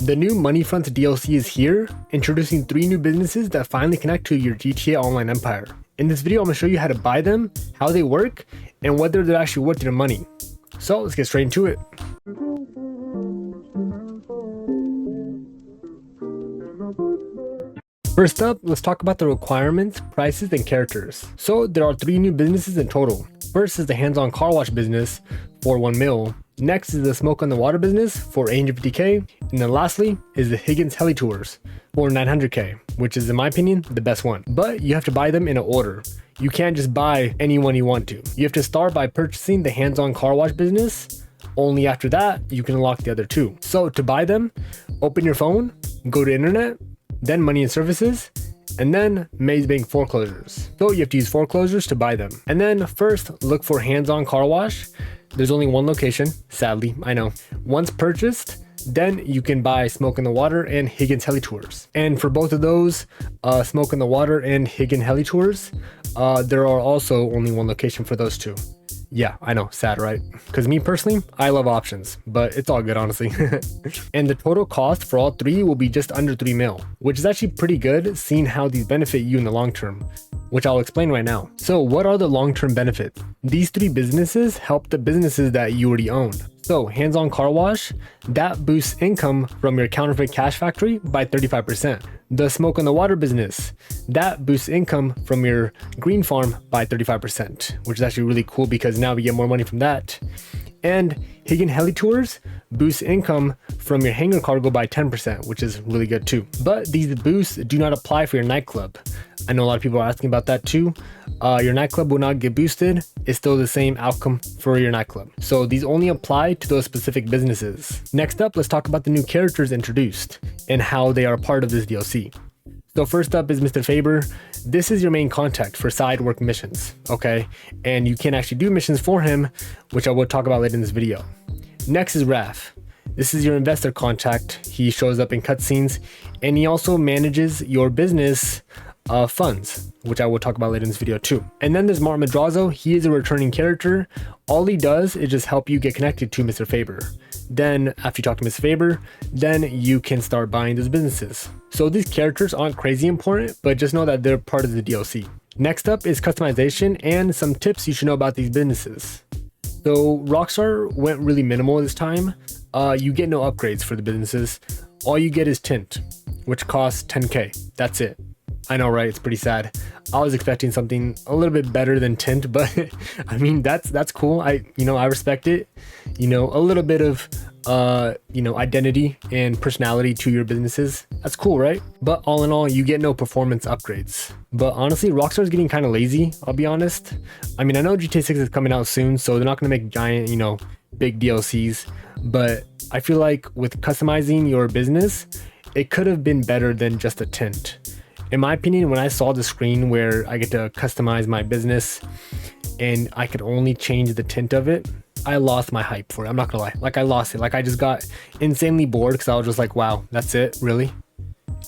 The new Money Front DLC is here, introducing 3 new businesses that finally connect to your GTA Online empire. In this video, I'm going to show you how to buy them, how they work, and whether they're actually worth your money. So let's get straight into it. First up, let's talk about the requirements, prices, and characters. So there are 3 new businesses in total. First is the hands-on car wash business for 1 mil. Next is the smoke on the water business for 850k. And then lastly is the Higgins Helitours for 900k, which is in my opinion the best one. But you have to buy them in an order. You can't just buy any one you want to. You have to start by purchasing the hands-on car wash business. Only after that you can unlock the other 2. So to buy them, open your phone, go to internet, then money and services, and then Maze Bank foreclosures. So you have to use foreclosures to buy them. And then first look for hands-on car wash. There's only 1 location, sadly, I know. Once purchased, then you can buy Smoke in the Water and Higgins Helitours. And for both of those, Smoke in the Water and Higgins Helitours, there are also only 1 location for those 2. Yeah, I know, sad, right? Because me personally, I love options, but it's all good, honestly. And the total cost for all 3 will be just under 3 mil, which is actually pretty good, seeing how these benefit you in the long term, which I'll explain right now. So what are the long-term benefits? These 3 businesses help the businesses that you already own. So hands-on car wash, that boosts income from your Counterfeit Cash Factory by 35%. The smoke on the water business, that boosts income from your green farm by 35%, which is actually really cool because now we get more money from that. And Higgins Helitours boosts income from your Hangar cargo by 10%, which is really good too. But these boosts do not apply for your nightclub. I know a lot of people are asking about that too. Your nightclub will not get boosted. It's still the same outcome for your nightclub. So these only apply to those specific businesses. Next up, let's talk about the new characters introduced and how they are part of this DLC. So first up is Mr. Faber. This is your main contact for side work missions, okay? And you can actually do missions for him, which I will talk about later in this video. Next is Raf. This is your investor contact. He shows up in cutscenes, and he also manages your business funds, which I will talk about later in this video too. And then there's Mark Madrazo. He is a returning character. All he does is just help you get connected to Mr. Faber. Then after you talk to Mr. Faber, then you can start buying those businesses. So these characters aren't crazy important, but just know that they're part of the DLC. Next up is customization and some tips you should know about these businesses. So Rockstar went really minimal this time. You get no upgrades for the businesses. All you get is tint, which costs 10k. That's it. I know, right? It's pretty sad. I was expecting something a little bit better than tint, but I mean, that's cool. I respect it. A little bit of, identity and personality to your businesses. That's cool, right? But all in all, you get no performance upgrades. But honestly, Rockstar is getting kind of lazy, I'll be honest. I mean, I know GTA 6 is coming out soon, so they're not going to make giant, big DLCs. But I feel like with customizing your business, it could have been better than just a tint. In my opinion, when I saw the screen where I get to customize my business and I could only change the tint of it, I lost my hype for it. I'm not gonna lie. Like, I lost it. Like, I just got insanely bored because I was just like, wow, that's it? Really?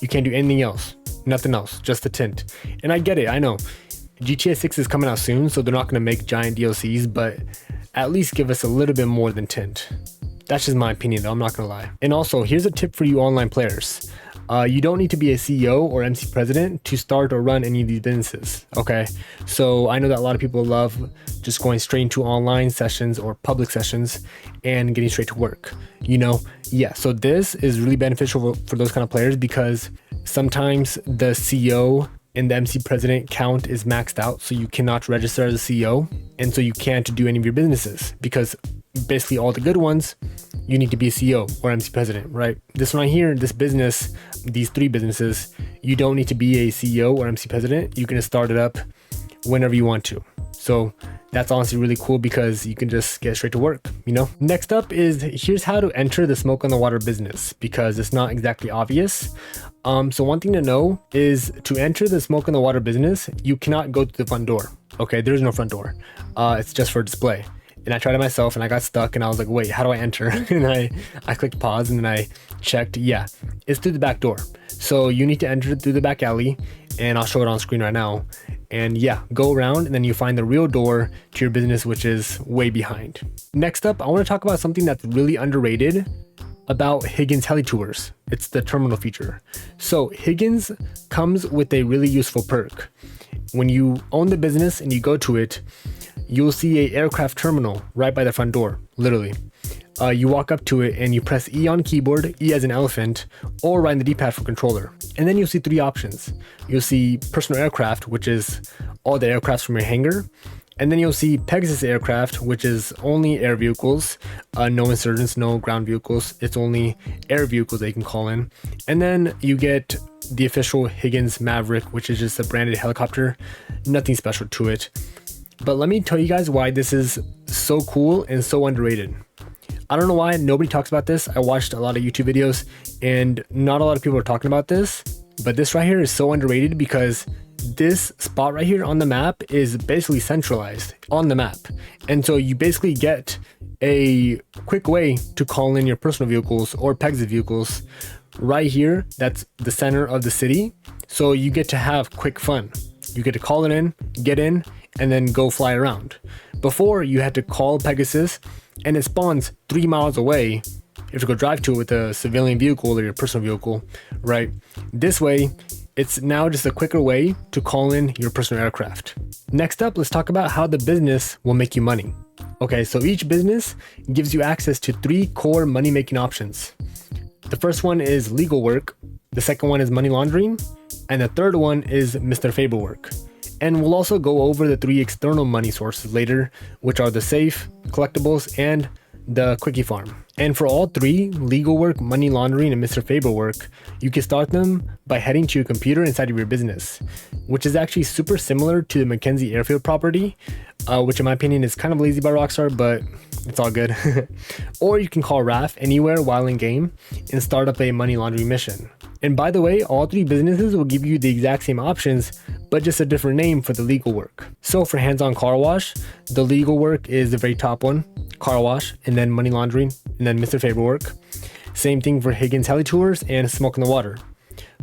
You can't do anything else. Nothing else. Just the tint. And I get it. I know. GTA 6 is coming out soon, so they're not gonna make giant DLCs, but at least give us a little bit more than tint. That's just my opinion though. I'm not gonna lie. And also, here's a tip for you online players. You don't need to be a CEO or MC president to start or run any of these businesses, okay? So I know that a lot of people love just going straight into online sessions or public sessions and getting straight to work, Yeah, so this is really beneficial for those kind of players because sometimes the CEO and the MC president count is maxed out, so you cannot register as a CEO, and so you can't do any of your businesses because basically all the good ones, you need to be a CEO or MC president, right? This one right here, this business, these 3 businesses, you don't need to be a CEO or MC president. You can start it up whenever you want to. So that's honestly really cool because you can just get straight to work, Next up is here's how to enter the smoke on the water business because it's not exactly obvious. So one thing to know is to enter the smoke on the water business, you cannot go to the front door. Okay, there's no front door. It's just for display. And I tried it myself and I got stuck and I was like, wait, how do I enter? And I clicked pause and then I checked. Yeah, it's through the back door. So you need to enter through the back alley and I'll show it on screen right now. And yeah, go around and then you find the real door to your business, which is way behind. Next up, I want to talk about something that's really underrated about Higgins Helitours. It's the terminal feature. So Higgins comes with a really useful perk. When you own the business and you go to it, you'll see a aircraft terminal right by the front door, literally. You walk up to it and you press E on keyboard, E as an elephant, or right in the D-pad for controller. And then you'll see three options. You'll see personal aircraft, which is all the aircrafts from your hangar. And then you'll see Pegasus aircraft, which is only air vehicles, no insurgents, no ground vehicles. It's only air vehicles that you can call in. And then you get the official Higgins Maverick, which is just a branded helicopter, nothing special to it. But let me tell you guys why this is so cool and so underrated. I don't know why nobody talks about this. I watched a lot of YouTube videos and not a lot of people are talking about this, but this right here is so underrated because this spot right here on the map is basically centralized on the map. And so you basically get a quick way to call in your personal vehicles or Pegasus vehicles right here. That's the center of the city. So you get to have quick fun. You get to call it in, get in, and then go fly around. Before, you had to call Pegasus and it spawns 3 miles away. You have to go drive to it with a civilian vehicle or your personal vehicle, right? This way, it's now just a quicker way to call in your personal aircraft. Next up, let's talk about how the business will make you money. Okay, so each business gives you access to 3 core money-making options. The first one is legal work, the second one is money laundering, and the third one is Mr. Faber work. And we'll also go over the 3 external money sources later, which are the safe, collectibles, and the Quickie Farm. And for all 3, legal work, money laundering, and Mr. Faber work, you can start them by heading to your computer inside of your business, which is actually super similar to the Mackenzie Airfield property, which in my opinion is kind of lazy by Rockstar, but it's all good. Or you can call RAF anywhere while in game and start up a money laundering mission. And by the way, all 3 businesses will give you the exact same options, but just a different name for the legal work. So for hands-on car wash, the legal work is the very top one, car wash, and then money laundering, and then Mr. Faber work. Same thing for Higgins Helitours and Smoke in the Water.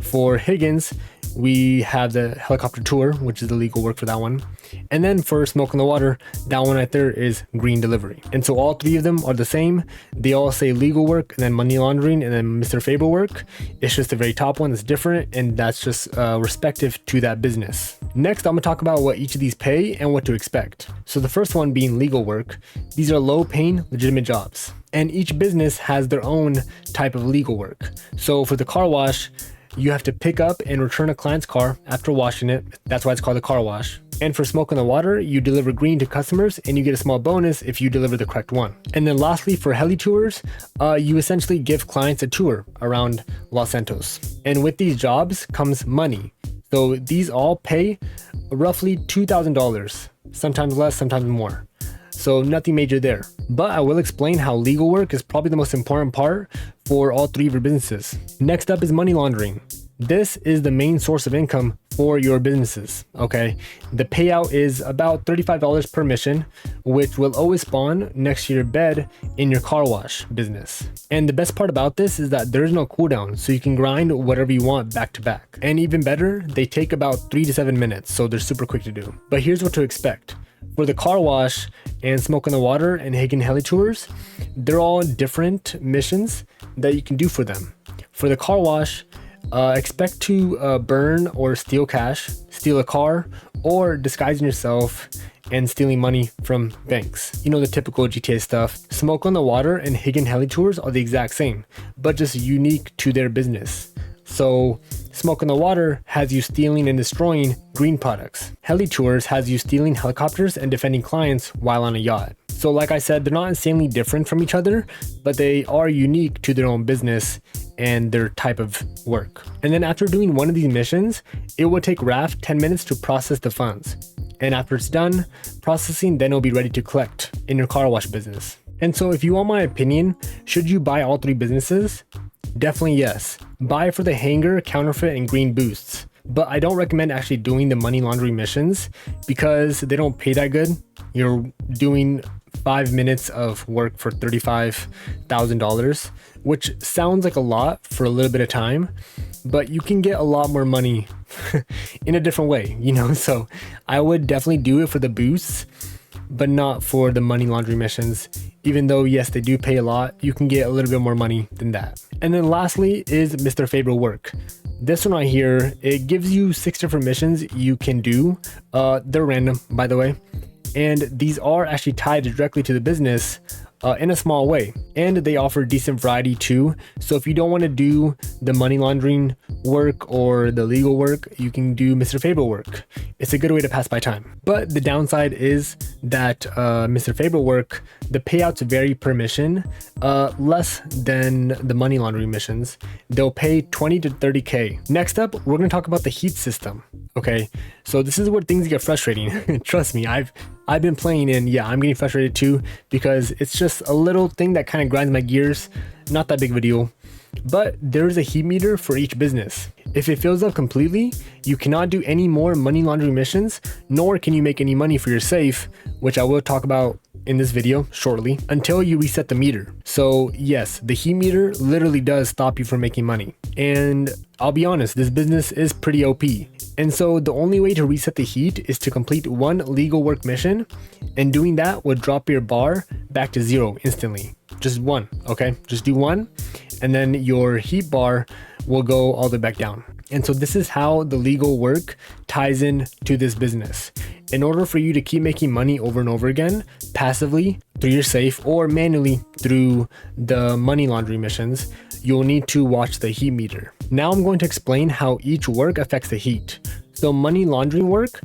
For Higgins, we have the helicopter tour, which is the legal work for that one. And then for Smoke in the Water, that one right there is green delivery. And so all 3 of them are the same. They all say legal work and then money laundering and then Mr. Faber work. It's just the very top one that's different, and that's just respective to that business. Next, I'm gonna talk about what each of these pay and what to expect. So the first one being legal work. These are low paying, legitimate jobs. And each business has their own type of legal work. So for the car wash, you have to pick up and return a client's car after washing it. That's why it's called a car wash. And for Smoke in the Water, you deliver green to customers and you get a small bonus if you deliver the correct one. And then lastly, for heli tours, you essentially give clients a tour around Los Santos. And with these jobs comes money. So these all pay roughly $2,000, sometimes less, sometimes more. So nothing major there. But I will explain how legal work is probably the most important part for all 3 of your businesses. Next up is money laundering. This is the main source of income for your businesses, okay? The payout is about $35 per mission, which will always spawn next to your bed in your car wash business. And the best part about this is that there's no cooldown, so you can grind whatever you want back to back. And even better, they take about 3 to 7 minutes, so they're super quick to do. But here's what to expect. For the car wash and Smoke in the Water and Higgins Helitours, they're all different missions that you can do for them. For the car wash, expect to burn or steal cash, steal a car, or disguising yourself and stealing money from banks. You know, the typical GTA stuff. Smoke on the Water and Higgins Helitours are the exact same, but just unique to their business. So Smoke in the Water has you stealing and destroying green products. Helitours has you stealing helicopters and defending clients while on a yacht. So like I said, they're not insanely different from each other, but they are unique to their own business and their type of work. And then after doing one of these missions, it will take RAF 10 minutes to process the funds. And after it's done processing, then it'll be ready to collect in your car wash business. And so if you want my opinion, should you buy all 3 businesses? Definitely yes. Buy for the Hangar, Counterfeit, and Green boosts. But I don't recommend actually doing the money laundering missions because they don't pay that good. You're doing 5 minutes of work for $35,000, which sounds like a lot for a little bit of time, but you can get a lot more money in a different way, you know? So I would definitely do it for the boosts. but not for the money laundering missions. Even though, yes, they do pay a lot, you can get a little bit more money than that. And then lastly is Mr. Faber work. This one right here, it gives you 6 different missions you can do. They're random, by the way. And these are actually tied directly to the business in a small way. And they offer decent variety too. So if you don't want to do the money laundering work or the legal work, you can do Mr. Faber work. It's a good way to pass by time. But the downside is that Mr. Faber work, the payouts vary per mission, less than the money laundering missions. They'll pay 20 to 30K. Next up, we're going to talk about the heat system. Okay, so this is where things get frustrating. Trust me, I've been playing and yeah, I'm getting frustrated too because it's just a little thing that kind of grinds my gears. Not that big of a deal, but there's a heat meter for each business. If it fills up completely, you cannot do any more money laundering missions, nor can you make any money for your safe, which I will talk about in this video shortly, until you reset the meter. So yes, the heat meter literally does stop you from making money. And I'll be honest, this business is pretty OP. And so the only way to reset the heat is to complete one legal work mission, and doing that would drop your bar back to 0 instantly. Just one, okay? Just do one, and then your heat bar will go all the way back down. And so this is how the legal work ties in to this business. In order for you to keep making money over and over again, passively through your safe or manually through the money laundering missions, you'll need to watch the heat meter. Now I'm going to explain how each work affects the heat. So money laundering work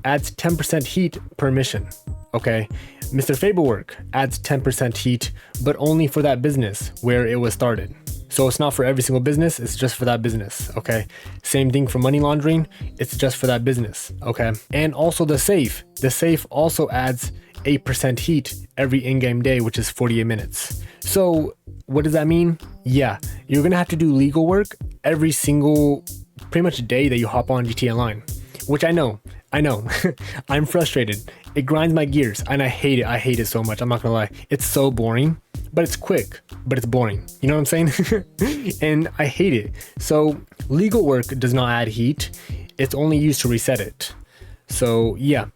adds 10% heat per mission. Okay, Mr. Faber work adds 10% heat, but only for that business where it was started. So it's not for every single business, it's just for that business, okay? Same thing for money laundering, it's just for that business, okay? And also the safe also adds 8% heat every in-game day, which is 48 minutes. So what does that mean? Yeah, you're gonna have to do legal work every single pretty much day that you hop on GTA Online, which I know, I'm frustrated. It grinds my gears and I hate it so much, I'm not gonna lie. It's so boring. But it's quick, but it's boring. You know what I'm saying? And I hate it. So legal work does not add heat. It's only used to reset it. So yeah,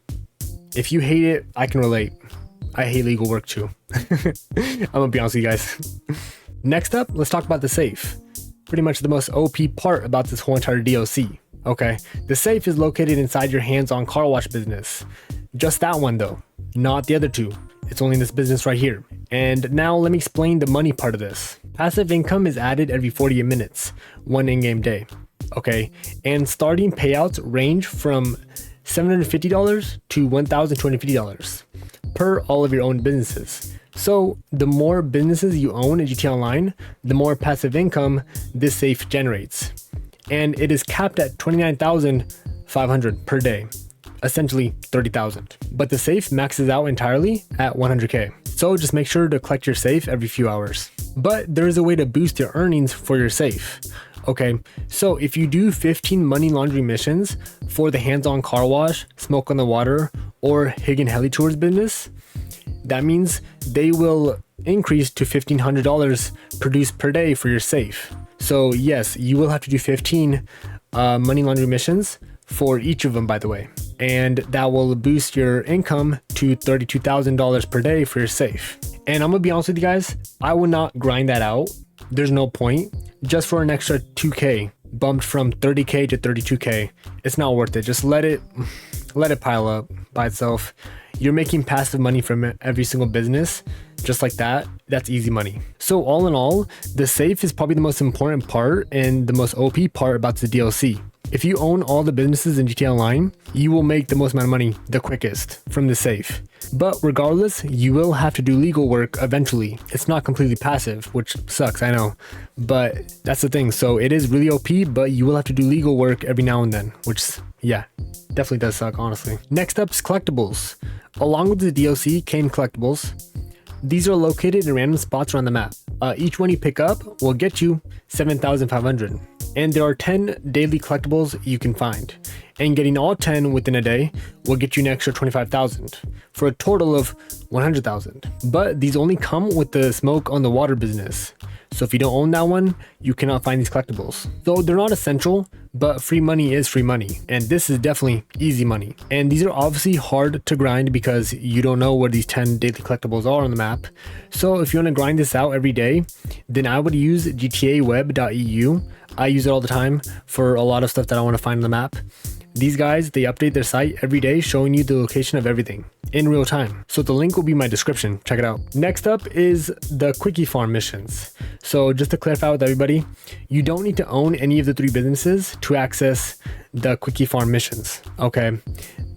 if you hate it, I can relate. I hate legal work too. I'm gonna be honest with you guys. Next up, let's talk about the safe. Pretty much the most OP part about this whole entire DLC. Okay, the safe is located inside your hands-on car wash business. Just that one though, not the other two. It's only in this business right here. And now let me explain the money part of this. Passive income is added every 48 minutes, one in-game day. Okay, and starting payouts range from $750 to $1,250 per all of your own businesses. So the more businesses you own in GTA Online, the more passive income this safe generates. And it is capped at $29,500 per day. Essentially 30,000, but the safe maxes out entirely at 100K. So just make sure to collect your safe every few hours. But there is a way to boost your earnings for your safe. Okay, so if you do 15 money laundering missions for the hands-on car wash, smoke on the water, or Higgins Helitours business, that means they will increase to $1,500 produced per day for your safe. So yes, you will have to do 15 money laundering missions for each of them, by the way. And that will boost your income to $32,000 per day for your safe. And I'm gonna be honest with you guys, I would not grind that out. There's no point. Just for an extra 2K, bumped from 30K to 32K, it's not worth it. Just let it pile up by itself. You're making passive money from every single business, just like that. That's easy money. So all in all, the safe is probably the most important part and the most OP part about the DLC. If you own all the businesses in GTA Online, you will make the most amount of money the quickest from the safe. But regardless, you will have to do legal work eventually. It's not completely passive, which sucks, I know. But that's the thing. So it is really OP, but you will have to do legal work every now and then, which, yeah, definitely does suck, honestly. Next up is collectibles. Along with the DLC came collectibles. These are located in random spots around the map. Each one you pick up will get you 7,500. And there are 10 daily collectibles you can find. And getting all 10 within a day will get you an extra 25,000 for a total of 100,000. But these only come with the smoke on the water business. So if you don't own that one, you cannot find these collectibles. So they're not essential, but free money is free money. And this is definitely easy money. And these are obviously hard to grind because you don't know where these 10 daily collectibles are on the map. So if you want to grind this out every day, then I would use gtaweb.eu. I use it all the time for a lot of stuff that I want to find on the map. These guys, they update their site every day showing you the location of everything in real time. So the link will be in my description. Check it out. Next up is the Quickie Farm missions. So just to clarify with everybody, you don't need to own any of the 3 businesses to access the Quickie Farm missions. Okay.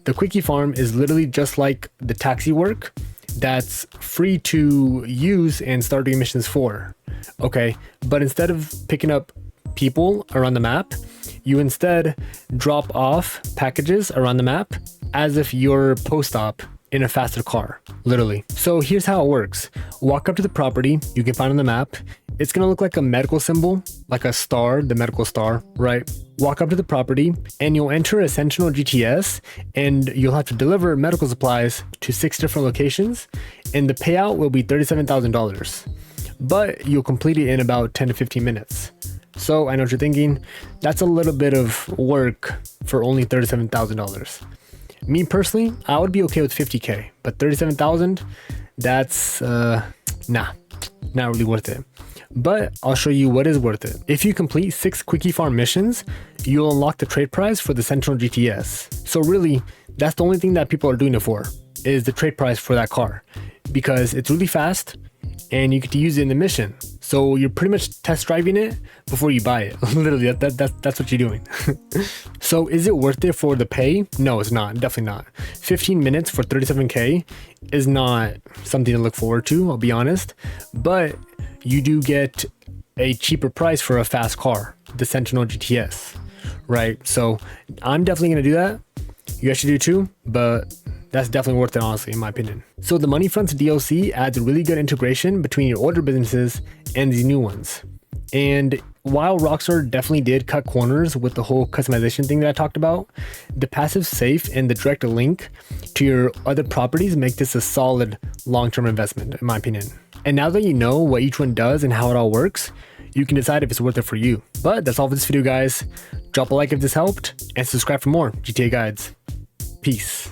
The Quickie Farm is literally just like the taxi work that's free to use and start doing missions for. Okay. But instead of picking up people around the map, you instead drop off packages around the map as if you're post-op in a faster car, literally. So here's how it works. Walk up to the property you can find on the map. It's gonna look like a medical symbol, like a star, the medical star, right? Walk up to the property and you'll enter a Sentinel GTS and you'll have to deliver medical supplies to 6 different locations, and the payout will be $37,000, but you'll complete it in about 10 to 15 minutes. So I know what you're thinking, that's a little bit of work for only $37,000. Me personally, I would be okay with 50K, but 37,000, that's not really worth it. But I'll show you what is worth it. If you complete 6 Quickie Farm missions, you'll unlock the trade prize for the Sentinel GTS. So really, that's the only thing that people are doing it for, is the trade prize for that car, because it's really fast and you get to use it in the mission. So you're pretty much test driving it before you buy it. Literally, that's what you're doing. So is it worth it for the pay? No, it's not. Definitely not. 15 minutes for 37K is not something to look forward to, I'll be honest. But you do get a cheaper price for a fast car, the Sentinel GTS, right? So I'm definitely going to do that. You guys should do too, but that's definitely worth it, honestly, in my opinion. So the Money Fronts DLC adds a really good integration between your older businesses and these new ones. And while Rockstar definitely did cut corners with the whole customization thing that I talked about, the passive safe and the direct link to your other properties make this a solid long-term investment, in my opinion. And now that you know what each one does and how it all works, you can decide if it's worth it for you. But that's all for this video, guys. Drop a like if this helped and subscribe for more GTA guides. Peace.